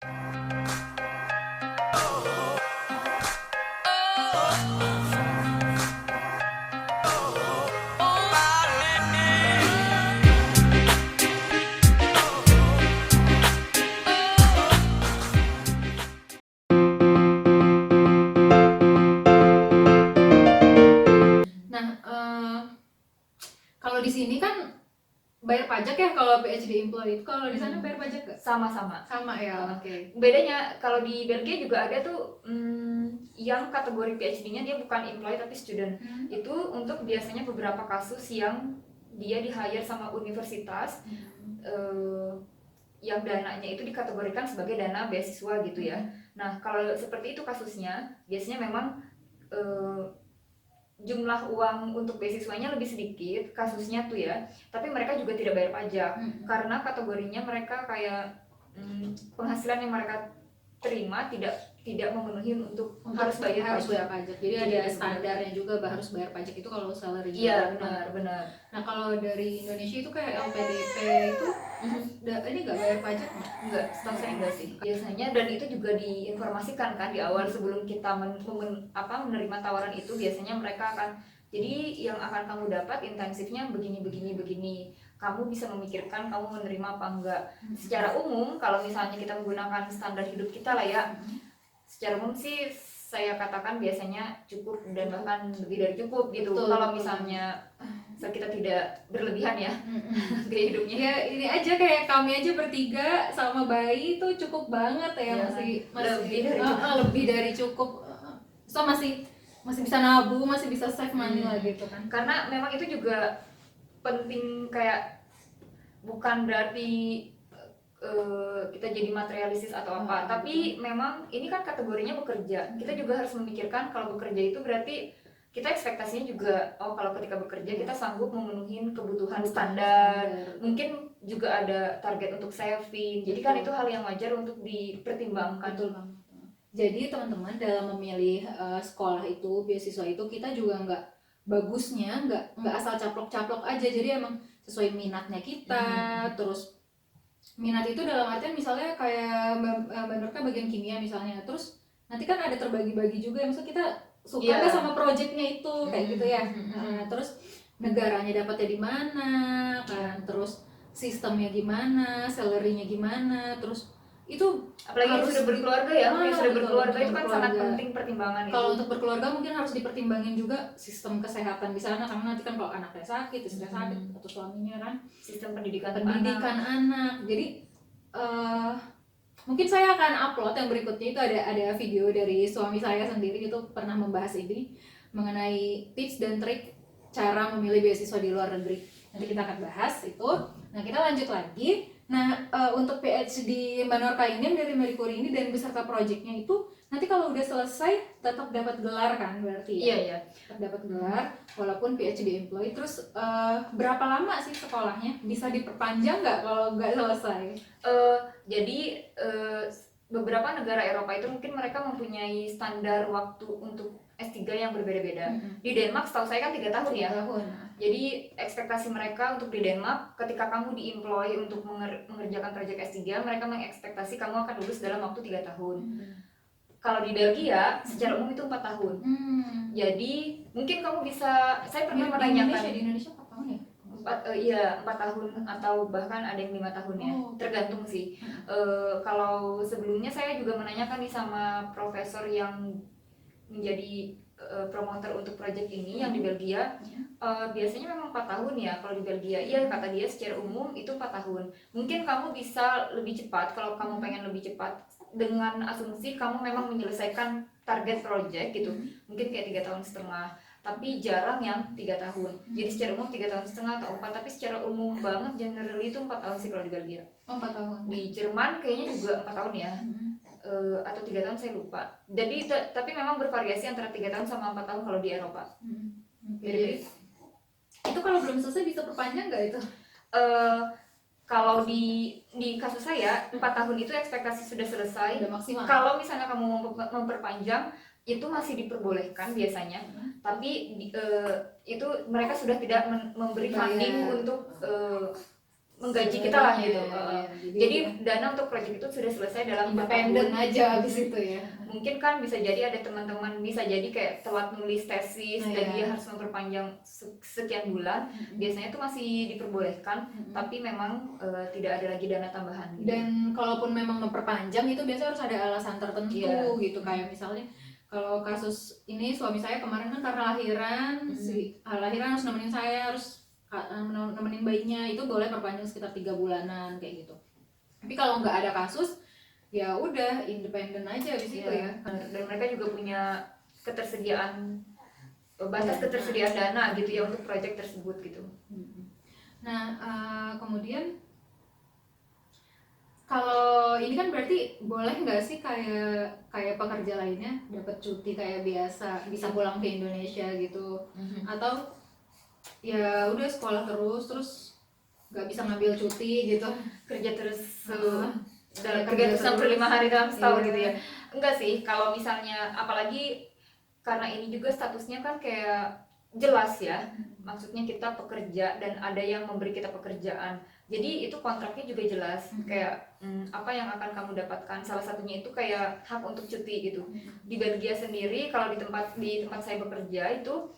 Nah, kalau di sini kan bayar pajak ya kalau PhD employee itu. Kalau di sana bayar pajak gak? Sama-sama. Sama ya, oke. Bedanya kalau di Belgia juga ada tuh yang kategori PhD-nya dia bukan employee tapi student. Itu untuk biasanya beberapa kasus yang dia di-hire sama universitas, yang dananya itu dikategorikan sebagai dana beasiswa gitu ya. Nah kalau seperti itu kasusnya, biasanya memang jumlah uang untuk beasiswanya lebih sedikit kasusnya tuh ya, tapi mereka juga tidak bayar pajak karena kategorinya mereka kayak penghasilan yang mereka terima tidak memenuhi untuk harus bayar pajak. Jadi ada standarnya juga harus bayar pajak itu kalau salary. Iya benar. Nah kalau dari Indonesia itu kayak LPDP itu ini nggak bayar pajak? Nggak, setahu saya enggak sih biasanya, dan itu juga diinformasikan kan di awal sebelum kita menerima tawaran itu. Biasanya mereka akan, jadi yang akan kamu dapat intensifnya begini, kamu bisa memikirkan kamu menerima apa enggak. Secara umum kalau misalnya kita menggunakan standar hidup kita lah ya, secara umum sih saya katakan biasanya cukup dan bahkan lebih dari cukup gitu. Kalau misalnya kita tidak berlebihan ya gaya hidupnya. Ya ini aja kayak kami aja bertiga sama bayi itu cukup banget ya, masih lebih dari cukup. So masih bisa nabung, masih bisa save money lah gitu kan. Karena memang itu juga penting, kayak bukan berarti kita jadi materialistis atau apa, tapi memang ini kan kategorinya bekerja. Kita juga harus memikirkan kalau bekerja itu berarti kita ekspektasinya juga, kalau ketika bekerja kita sanggup memenuhi kebutuhan standar. Mungkin juga ada target untuk saving. Jadi kan itu hal yang wajar untuk dipertimbangkan. Betul banget. Jadi teman-teman dalam memilih sekolah itu, beasiswa itu, kita juga nggak bagusnya nggak asal caplok-caplok aja. Jadi emang sesuai minatnya kita. Terus minat itu dalam artian misalnya kayak Mbak Nurka bagian kimia misalnya, terus nanti kan ada terbagi-bagi juga, misalnya kita suka nggak sama projectnya itu kayak gitu ya. Terus negaranya dapatnya di mana kan, terus sistemnya gimana, salary-nya gimana, terus itu apalagi yang sudah berkeluarga ya, yang sudah berkeluarga itu kan sangat penting pertimbangan itu. Kalau untuk berkeluarga mungkin harus dipertimbangin juga sistem kesehatan di sana, karena nanti kan kalau anaknya sakit, istrinya sakit atau suaminya kan, sistem pendidikan anak. Jadi mungkin saya akan upload yang berikutnya itu ada video dari suami saya sendiri, itu pernah membahas ini mengenai tips dan trik cara memilih beasiswa di luar negeri. Nanti kita akan bahas itu. Nah kita lanjut lagi. Nah untuk PhD Mbak Norka ini dari Marie Curie ini dan beserta proyeknya itu nanti kalau udah selesai tetap dapat gelar kan berarti ya? Iya. Tetap dapat gelar walaupun PhD employee. Terus berapa lama sih sekolahnya? Bisa diperpanjang nggak kalau nggak selesai? Jadi beberapa negara Eropa itu mungkin mereka mempunyai standar waktu untuk S3 yang berbeda-beda. Di Denmark setahu saya kan 3 tahun ya. Jadi ekspektasi mereka untuk di Denmark ketika kamu di-employ untuk mengerjakan proyek S3, mereka mengekspektasi kamu akan lulus dalam waktu 3 tahun. Kalau di Belgia secara umum itu 4 tahun. Jadi mungkin kamu bisa, saya pernah menanyakan di Indonesia 4 tahun ya? 4 tahun atau bahkan ada yang 5 tahun ya, tergantung sih. Kalau sebelumnya saya juga menanyakan nih sama profesor yang menjadi promoter untuk proyek ini yang di Belgia, biasanya memang 4 tahun ya kalau di Belgia. Iya, kata dia secara umum itu 4 tahun. Mungkin kamu bisa lebih cepat kalau kamu pengen lebih cepat, dengan asumsi kamu memang menyelesaikan target proyek gitu. Mungkin kayak 3,5 tahun, tapi jarang yang 3 tahun. Jadi secara umum 3,5 tahun atau 4, tapi secara umum banget generally itu 4 tahun sih kalau di Belgia. 4 tahun. Di Jerman kayaknya juga 4 tahun ya. Atau 3 tahun saya lupa. Jadi tapi memang bervariasi antara 3 tahun sama 4 tahun kalau di Eropa. Jadi itu kalau belum selesai bisa perpanjang nggak itu? Kalau di kasus saya 4 tahun itu ekspektasi sudah selesai. Sudah maksimal. Kalau misalnya kamu memperpanjang itu masih diperbolehkan biasanya, tapi itu mereka sudah tidak memberi funding untuk menggaji kita lah gitu. Iya, Jadi dana untuk proyek itu sudah selesai dalam 4 independen tahun. aja habis itu ya. Mungkin kan bisa jadi ada teman-teman bisa jadi kayak telat nulis tesis dan dia harus memperpanjang sekian bulan. Biasanya itu masih diperbolehkan, tapi memang tidak ada lagi dana tambahan gitu. Dan kalaupun memang memperpanjang itu biasanya harus ada alasan tertentu gitu, kayak misalnya kalau kasus ini suami saya kemarin kan karena lahiran, lahiran harus nemenin saya, harus nemenin bayinya, itu boleh perpanjang sekitar 3 bulanan kayak gitu. Tapi kalau nggak ada kasus ya udah independen aja di situ ya. Dan mereka juga punya ketersediaan batas ketersediaan dana gitu ya untuk proyek tersebut gitu. Nah kemudian kalau ini kan berarti boleh nggak sih kayak pekerja lainnya dapat cuti kayak biasa, bisa pulang ke Indonesia gitu, atau ya udah sekolah terus nggak bisa ngambil cuti gitu, kerja terus kerja sampai 5 hari dalam setahun gitu ya? Enggak sih, kalau misalnya apalagi karena ini juga statusnya kan kayak jelas ya, maksudnya kita pekerja dan ada yang memberi kita pekerjaan, jadi itu kontraknya juga jelas kayak apa yang akan kamu dapatkan, salah satunya itu kayak hak untuk cuti gitu. Di Belgia sendiri kalau di tempat saya bekerja itu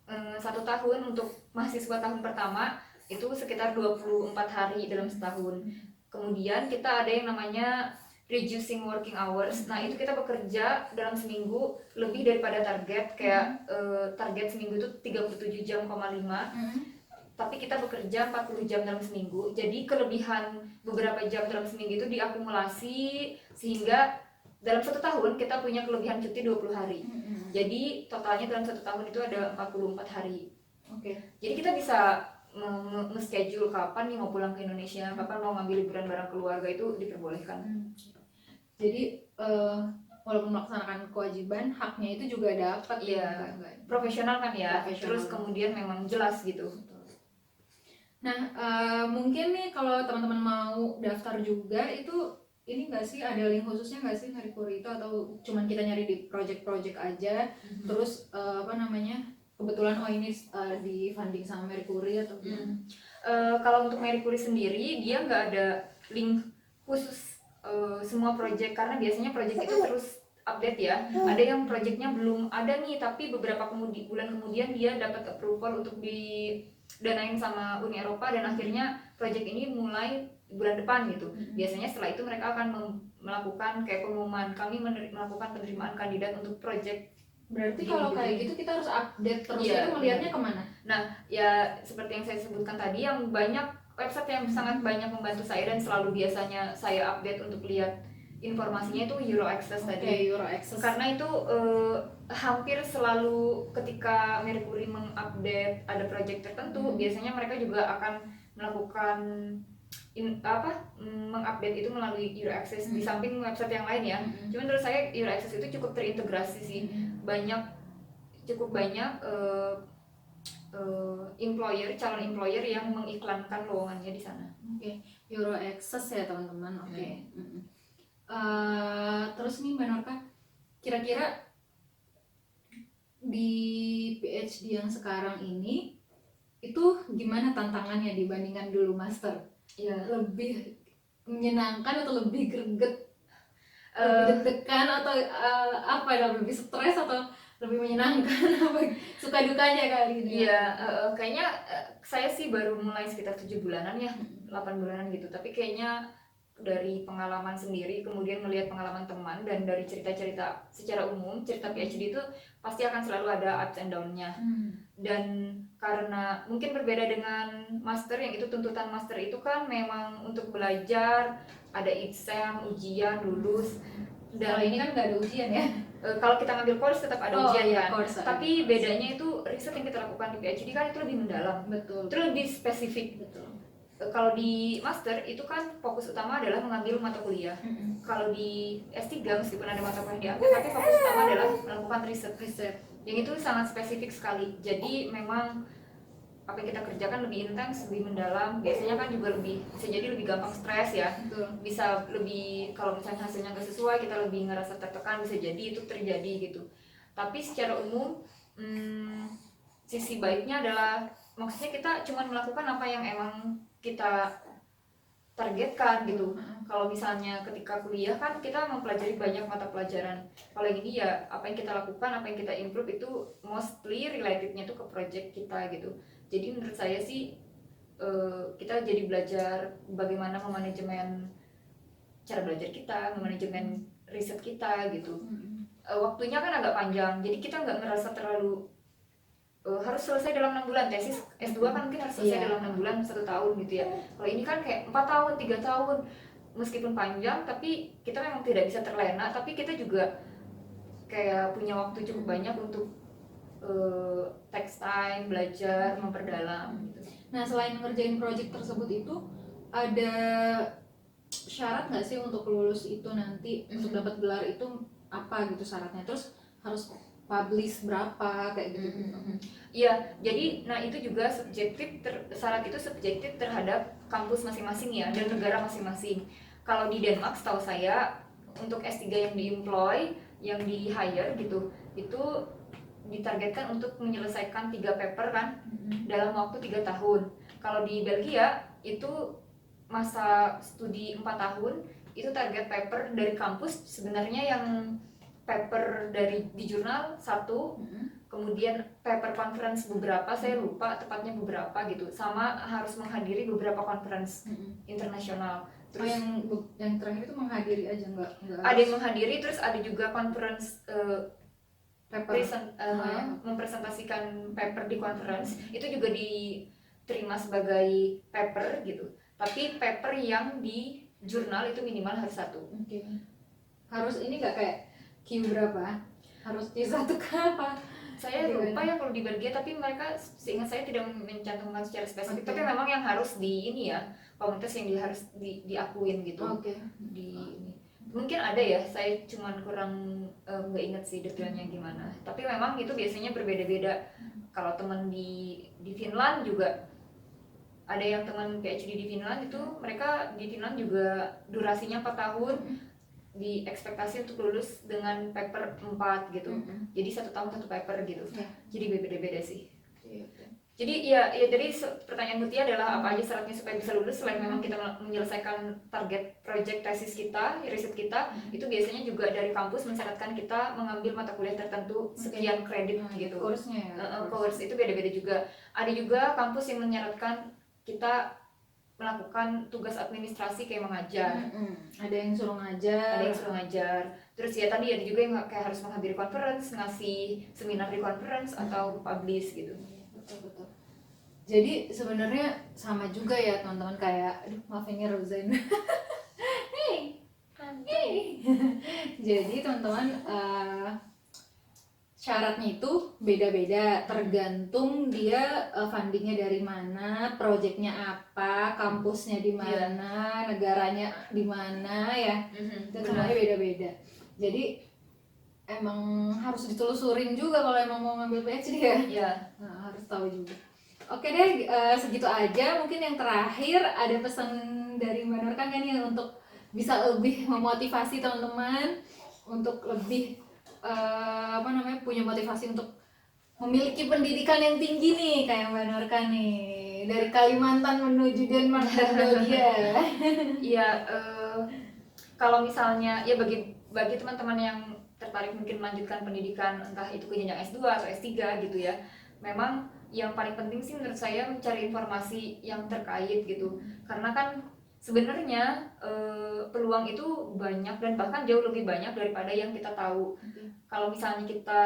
1 tahun untuk mahasiswa tahun pertama itu sekitar 24 hari dalam setahun. Kemudian kita ada yang namanya reducing working hours. Nah itu kita bekerja dalam seminggu lebih daripada target, kayak target seminggu itu 37 jam, 5, tapi kita bekerja 40 jam dalam seminggu. Jadi kelebihan beberapa jam dalam seminggu itu diakumulasi sehingga dalam 1 tahun kita punya kelebihan cuti 20 hari. Jadi totalnya dalam 1 tahun itu ada 44 hari. Jadi kita bisa nge-schedule kapan nih mau pulang ke Indonesia, kapan mau ngambil liburan bareng keluarga, itu diperbolehkan. Jadi walaupun melaksanakan kewajiban, haknya itu juga dapat. Iya, profesional kan ya, terus kemudian memang jelas gitu. Nah mungkin nih kalau teman-teman mau daftar juga itu ini nggak sih, ada link khususnya nggak sih Marie Curie itu, atau cuman kita nyari di project-project aja, terus kebetulan ini di funding sama Marie Curie atau kalau untuk Marie Curie sendiri dia nggak ada link khusus semua project, karena biasanya project itu terus update ya. Ada yang projectnya belum ada nih, tapi beberapa bulan kemudian dia dapat approval untuk didanain sama Uni Eropa, dan akhirnya project ini mulai bulan depan gitu. Biasanya setelah itu mereka akan melakukan kayak pengumuman, kami melakukan penerimaan kandidat untuk project. Berarti kalau kayak gitu kita harus update terus, itu melihatnya kemana? Nah ya seperti yang saya sebutkan tadi, yang banyak website yang sangat banyak membantu saya dan selalu biasanya saya update untuk lihat informasinya itu Euro-Access tadi. Euro-Access. Karena itu hampir selalu ketika Marie Curie mengupdate ada project tertentu, biasanya mereka juga akan melakukan mengupdate itu melalui Euro-Access di samping website yang lain ya. Cuman menurut saya Euro-Access itu cukup terintegrasi sih. Cukup banyak calon employer yang mengiklankan lowongannya di sana. Euro-Access ya teman-teman. Terus nih Mbak Norka, kira-kira di PhD yang sekarang ini itu gimana tantangannya dibandingkan dulu master? Lebih menyenangkan atau lebih greget, lebih deg-degan atau lebih stres atau lebih menyenangkan? Suka dukanya kali ini? Kayaknya saya sih baru mulai sekitar 7 bulanan ya, 8 bulanan gitu, tapi kayaknya dari pengalaman sendiri, kemudian melihat pengalaman teman, dan dari cerita-cerita secara umum, cerita PhD itu pasti akan selalu ada ups and down-nya. Dan karena mungkin berbeda dengan master, yang itu tuntutan master itu kan memang untuk belajar, ada exam, ujian, lulus. Dan kalau ini kan nggak ada ujian ya? Kalau kita ngambil course tetap ada ujian kan, tapi ada. Bedanya itu riset yang kita lakukan di PhD kan itu lebih mendalam. Betul. Itu lebih spesifik. Kalau di master itu kan fokus utama adalah mengambil mata kuliah. Kalau di S3 meskipun ada mata kuliah diambil, tapi fokus utama adalah melakukan riset. Yang itu sangat spesifik sekali. Jadi memang apa yang kita kerjakan lebih intens, lebih mendalam. Biasanya kan juga bisa jadi lebih gampang stres ya. Bisa lebih, kalau misalnya hasilnya nggak sesuai, kita lebih ngerasa tertekan, bisa jadi itu terjadi gitu. Tapi secara umum sisi baiknya adalah, maksudnya kita cuma melakukan apa yang emang kita targetkan gitu. Kalau misalnya ketika kuliah kan kita mempelajari banyak mata pelajaran. Kalau yang ini ya apa yang kita lakukan, apa yang kita improve itu mostly relatednya tuh ke project kita gitu. Jadi menurut saya sih kita jadi belajar bagaimana memanajemen cara belajar kita, memanajemen riset kita gitu. Waktunya kan agak panjang, jadi kita nggak ngerasa terlalu harus selesai dalam 6 bulan. Tesis S2 kan mungkin harus selesai dalam 6 bulan, 1 tahun gitu ya. Kalau ini kan kayak 4 tahun, 3 tahun, meskipun panjang tapi kita memang tidak bisa terlena, tapi kita juga kayak punya waktu cukup banyak untuk text time, belajar, memperdalam gitu. Nah, selain ngerjain project tersebut itu ada syarat nggak sih untuk lulus itu nanti untuk dapat gelar itu apa gitu syaratnya? Terus harus publish berapa kayak gitu? Iya, jadi nah itu juga subjektif, syarat itu subjektif terhadap kampus masing-masing ya dan negara masing-masing. Kalau di Denmark setahu saya untuk S3 yang di-employ, yang di-hire gitu, itu ditargetkan untuk menyelesaikan 3 paper kan dalam waktu 3 tahun. Kalau di Belgia itu masa studi 4 tahun, itu target paper dari kampus sebenarnya yang paper dari di jurnal 1, kemudian paper conference beberapa, saya lupa tepatnya beberapa gitu, sama harus menghadiri beberapa conference internasional. Terus yang terakhir itu menghadiri aja nggak ada yang menghadiri, terus ada juga conference paper mempresentasikan paper di conference, itu juga diterima sebagai paper gitu. Tapi paper yang di jurnal itu minimal harus 1. Harus ini nggak kayak Q berapa? Harus Q1 apa? Saya lupa ya kalau di Belgia, tapi mereka seingat saya tidak mencantumkan secara spesifik. Tapi memang yang harus di ini ya, komunitas yang harus diakuin gitu. Mungkin ada ya, saya cuman kurang nggak inget sih detailnya gimana. Tapi memang itu biasanya berbeda-beda. Kalau teman di Finland juga ada yang teman PhD di Finland itu, mereka di Finland juga durasinya 4 tahun, diekspektasi untuk lulus dengan paper 4 gitu. Jadi 1 tahun 1 paper gitu. Jadi beda-beda sih. Jadi ya jadi pertanyaan Mutia adalah apa aja syaratnya supaya bisa lulus. Selain memang kita menyelesaikan target project tesis kita, riset kita, itu biasanya juga dari kampus mensyaratkan kita mengambil mata kuliah tertentu sekian kredit gitu. Course-nya ya. Course itu beda-beda juga. Ada juga kampus yang menyaratkan kita melakukan tugas administrasi kayak mengajar. Ada yang suruh ngajar. Terus ya tadi ada juga yang kayak harus menghadiri conference, ngasih seminar di conference atau publish gitu. Betul. Jadi sebenarnya sama juga ya teman-teman, kayak maafin ya Rozain. Hey. Jadi teman-teman syaratnya itu beda-beda tergantung dia fundingnya dari mana, projectnya apa, kampusnya di mana, negaranya di mana ya, dan semuanya beda-beda. Jadi emang harus ditelusurin juga kalau emang mau ngambil PhD ya. Iya. Nah, harus tahu juga. Oke deh, segitu aja. Mungkin yang terakhir ada pesan dari Mbak Nur kan nih untuk bisa lebih memotivasi teman-teman untuk lebih punya motivasi untuk memiliki pendidikan yang tinggi nih kayak Mbak Nurka nih, dari Kalimantan menuju Denmark dan Belgia. Iya, kalau misalnya ya bagi teman-teman yang tertarik mungkin melanjutkan pendidikan entah itu ke jenjang S2 atau S3 gitu ya, memang yang paling penting sih menurut saya mencari informasi yang terkait gitu, karena kan sebenarnya peluang itu banyak dan bahkan jauh lebih banyak daripada yang kita tahu. Kalau misalnya kita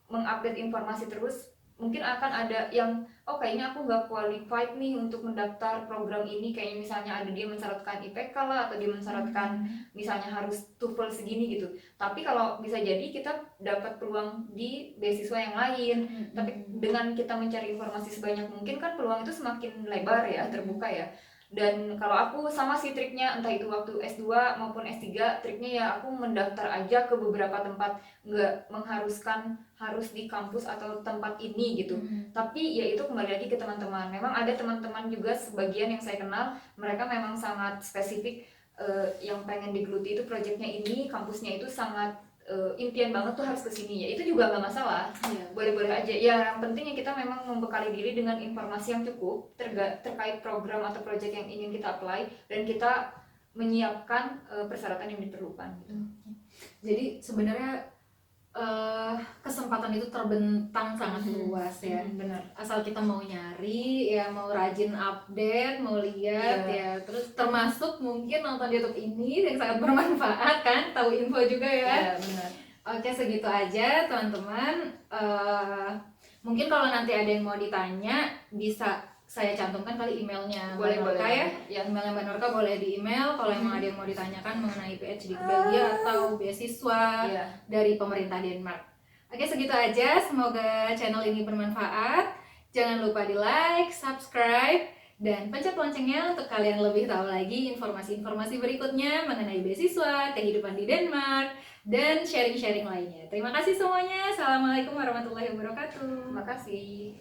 mengupdate informasi terus, mungkin akan ada yang kayaknya aku nggak qualified nih untuk mendaftar program ini, kayaknya misalnya ada dia mensyaratkan IPK lah, atau dia mensyaratkan misalnya harus TOEFL segini gitu. Tapi kalau bisa jadi kita dapat peluang di beasiswa yang lain. Tapi dengan kita mencari informasi sebanyak mungkin kan peluang itu semakin lebar ya, terbuka ya. Dan kalau aku sama sih triknya, entah itu waktu S2 maupun S3, triknya ya aku mendaftar aja ke beberapa tempat, nggak mengharuskan harus di kampus atau tempat ini gitu. Tapi ya itu kembali lagi ke teman-teman. Memang ada teman-teman juga sebagian yang saya kenal, mereka memang sangat spesifik yang pengen digeluti itu proyeknya ini, kampusnya itu sangat impian banget tuh harus kesini, ya itu juga nggak masalah, Iya. boleh-boleh aja. Ya yang penting ya kita memang membekali diri dengan informasi yang cukup terkait program atau proyek yang ingin kita apply, dan kita menyiapkan persyaratan yang diperlukan gitu. Jadi sebenarnya kesempatan itu terbentang sangat luas ya. Benar. Asal kita mau nyari ya, mau rajin update, mau lihat ya, terus termasuk mungkin nonton YouTube ini yang sangat bermanfaat kan, tahu info juga ya. Ya benar. Oke, segitu aja teman-teman. Mungkin kalau nanti ada yang mau ditanya bisa saya cantumkan kali emailnya Boleh, Mbak Norka boleh. ya. Emailnya Mbak Norka boleh di email kalau emang ada yang mau ditanyakan mengenai PhD ke Belgia atau beasiswa Iya. dari pemerintah Denmark. Oke, segitu aja. Semoga channel ini bermanfaat. Jangan lupa di like, subscribe, dan pencet loncengnya untuk kalian lebih tahu lagi informasi-informasi berikutnya mengenai beasiswa, kehidupan di Denmark, dan sharing-sharing lainnya. Terima kasih semuanya. Assalamualaikum warahmatullahi wabarakatuh. Terima kasih.